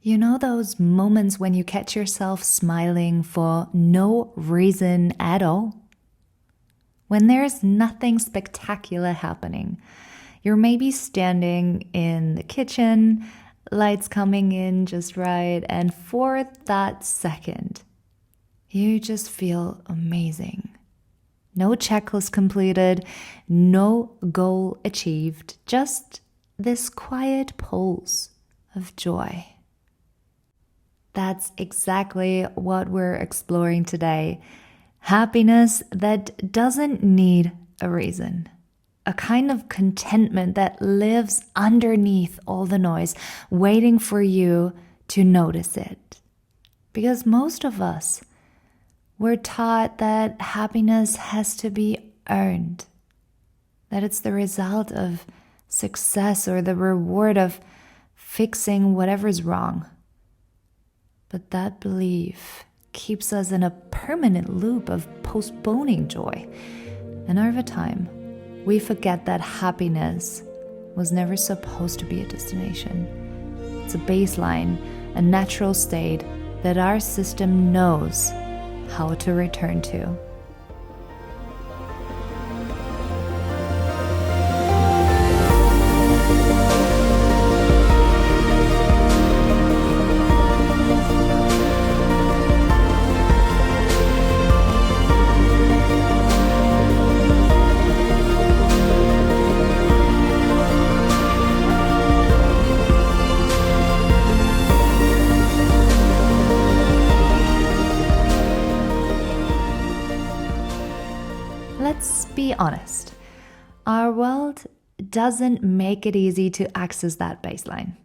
You know those moments when you catch yourself smiling for no reason at all? When there's nothing spectacular happening. You're maybe standing in the kitchen, lights coming in just right, and for that second, you just feel amazing. No checklist completed, no goal achieved, just this quiet pulse of joy. That's exactly what we're exploring today. Happiness that doesn't need a reason. A kind of contentment that lives underneath all the noise, waiting for you to notice it. Because most of us, we're taught that happiness has to be earned, that it's the result of success or the reward of fixing whatever's wrong. But that belief keeps us in a permanent loop of postponing joy. And over time, we forget that happiness was never supposed to be a destination. It's a baseline, a natural state that our system knows how to return to. Let's be honest. Our world doesn't make it easy to access that baseline.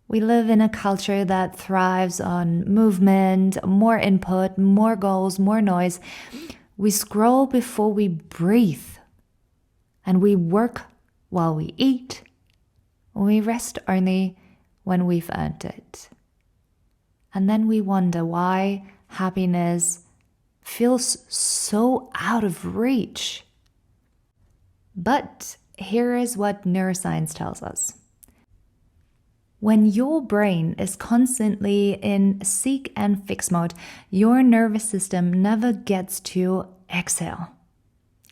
We live in a culture that thrives on movement, more input, more goals, more noise. We scroll before we breathe, and we work while we eat. We rest only when we've earned it. And then we wonder why happiness feels so out of reach. But here is what neuroscience tells us. When your brain is constantly in seek and fix mode, your nervous system never gets to exhale.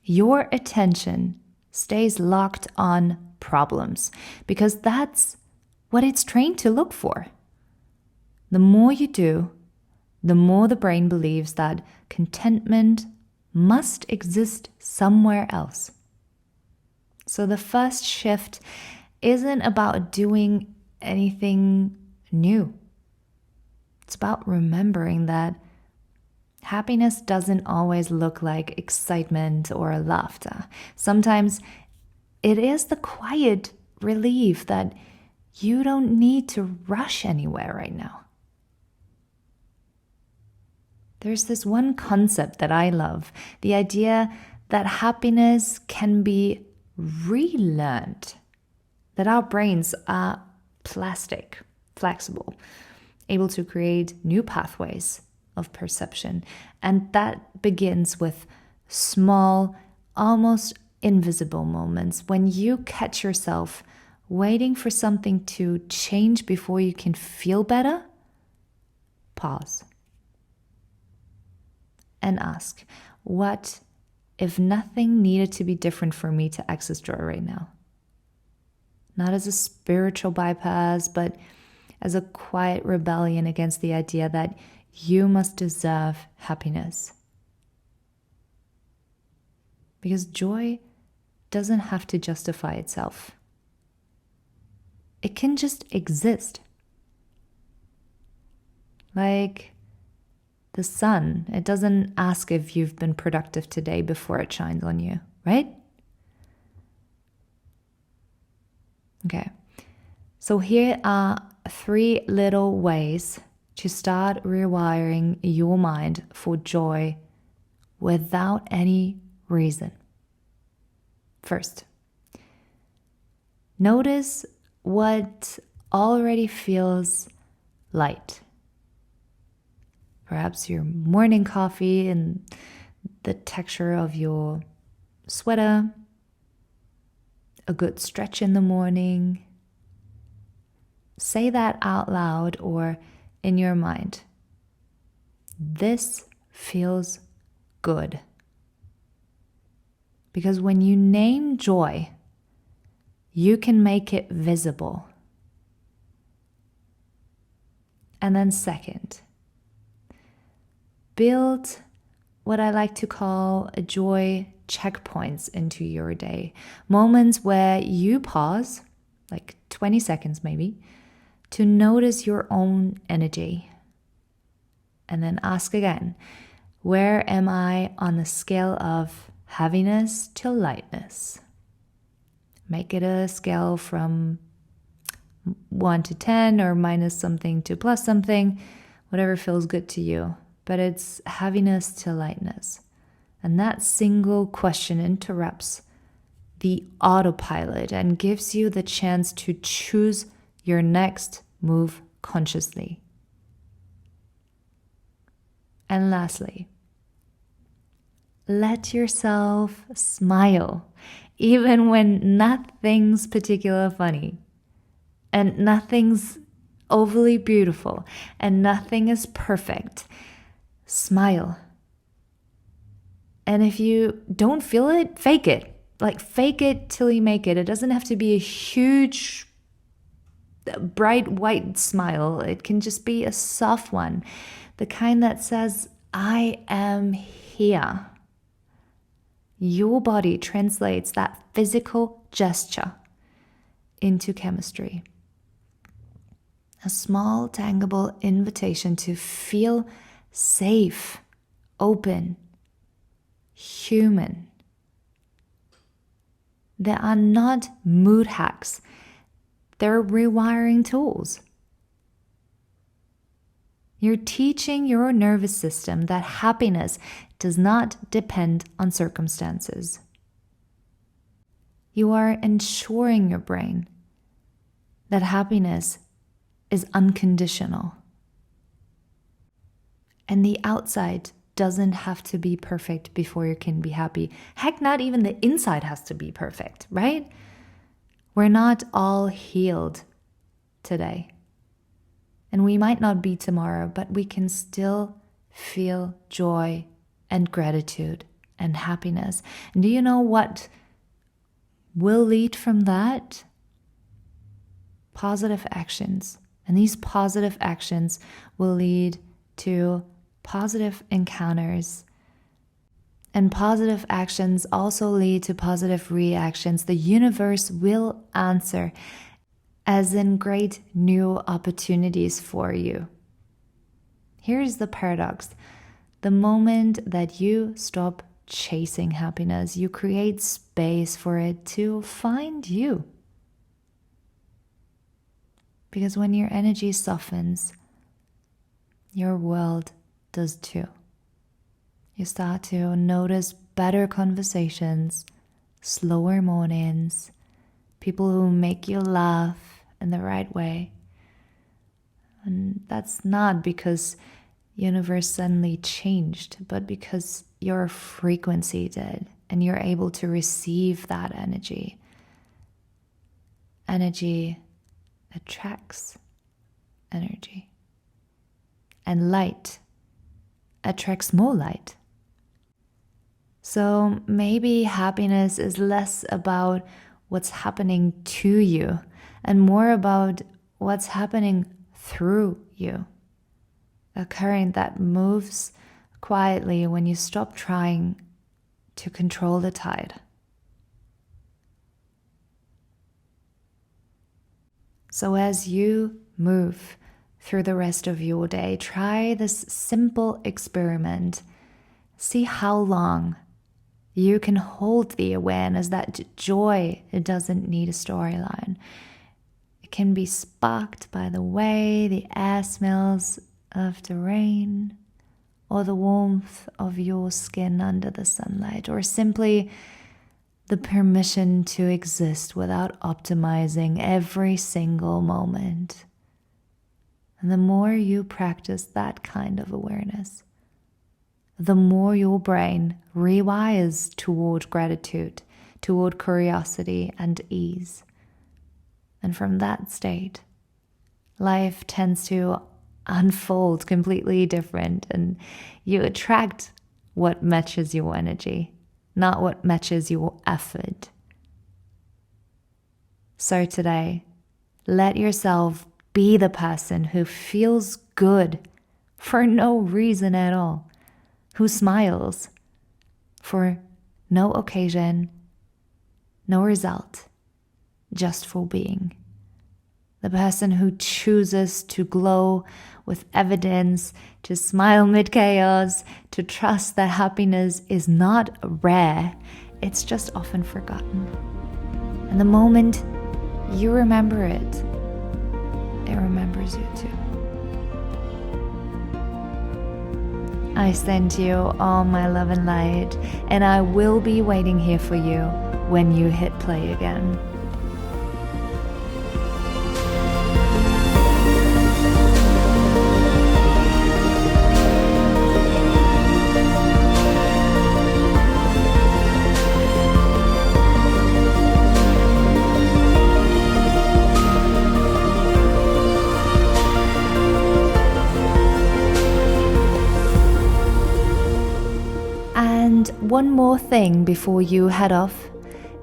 Your attention stays locked on problems because that's what it's trained to look for. The more you do, the more the brain believes that contentment must exist somewhere else. So the first shift isn't about doing anything new. It's about remembering that happiness doesn't always look like excitement or laughter. Sometimes it is the quiet relief that you don't need to rush anywhere right now. There's this one concept that I love, the idea that happiness can be relearned, that our brains are plastic, flexible, able to create new pathways of perception. And that begins with small, almost invisible moments when you catch yourself waiting for something to change before you can feel better. Pause and ask, what if nothing needed to be different for me to access joy right now? Not as a spiritual bypass, but as a quiet rebellion against the idea that you must deserve happiness. Because joy doesn't have to justify itself. It can just exist. Like the sun, it doesn't ask if you've been productive today before it shines on you, right? Okay, so here are 3 little ways to start rewiring your mind for joy without any reason. First, notice what already feels light. Perhaps your morning coffee and the texture of your sweater, a good stretch in the morning, say that out loud or in your mind. This feels good. Because when you name joy, you can make it visible. And then second, build what I like to call a joy checkpoints into your day. Moments where you pause, like 20 seconds maybe, to notice your own energy. And then ask again, where am I on the scale of heaviness to lightness? Make it a scale from 1 to 10 or minus something to plus something, whatever feels good to you. But it's heaviness to lightness. And that single question interrupts the autopilot and gives you the chance to choose your next move consciously. And lastly, let yourself smile, even when nothing's particularly funny and nothing's overly beautiful and nothing is perfect. Smile. And if you don't feel it, fake it. Like fake it till you make it. It doesn't have to be a huge, bright white smile. It can just be a soft one. The kind that says, I am here. Your body translates that physical gesture into chemistry. A small, tangible invitation to feel safe, open, human. They are not mood hacks. They're rewiring tools. You're teaching your nervous system that happiness does not depend on circumstances. You are ensuring your brain that happiness is unconditional. And the outside doesn't have to be perfect before you can be happy. Heck, not even the inside has to be perfect, right? We're not all healed today. And we might not be tomorrow, but we can still feel joy and gratitude and happiness. And do you know what will lead from that? Positive actions. And these positive actions will lead to positive encounters. And positive actions also lead to positive reactions. The universe will answer, as in great new opportunities for you. Here's the paradox. The moment that you stop chasing happiness, you create space for it to find you. Because when your energy softens, your world does too. You start to notice better conversations, slower mornings, people who make you laugh in the right way. And that's not because universe suddenly changed, but because your frequency did, and you're able to receive that energy. Energy attracts energy. And light attracts more light. So maybe happiness is less about what's happening to you and more about what's happening through you. A current that moves quietly when you stop trying to control the tide. So as you move through the rest of your day, try this simple experiment. See how long you can hold the awareness that joy, it doesn't need a storyline. It can be sparked by the way the air smells of the rain, or the warmth of your skin under the sunlight, or simply the permission to exist without optimizing every single moment. And the more you practice that kind of awareness, the more your brain rewires toward gratitude, toward curiosity and ease. And from that state, life tends to unfold completely different, and you attract what matches your energy, not what matches your effort. So today, let yourself be the person who feels good for no reason at all, who smiles for no occasion, no result, just for being. The person who chooses to glow with evidence, to smile mid-chaos, to trust that happiness is not rare, it's just often forgotten. And the moment you remember it, it remembers you too. I send you all my love and light, and I will be waiting here for you when you hit play again. And one more thing before you head off.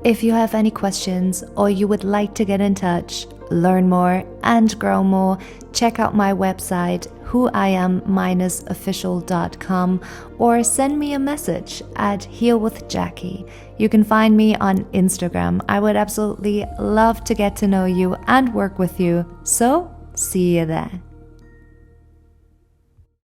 If you have any questions or you would like to get in touch, learn more and grow more, check out my website whoiam-official.com or send me a message at healwithjackie. You can find me on Instagram. I would absolutely love to get to know you and work with you. So, see you there.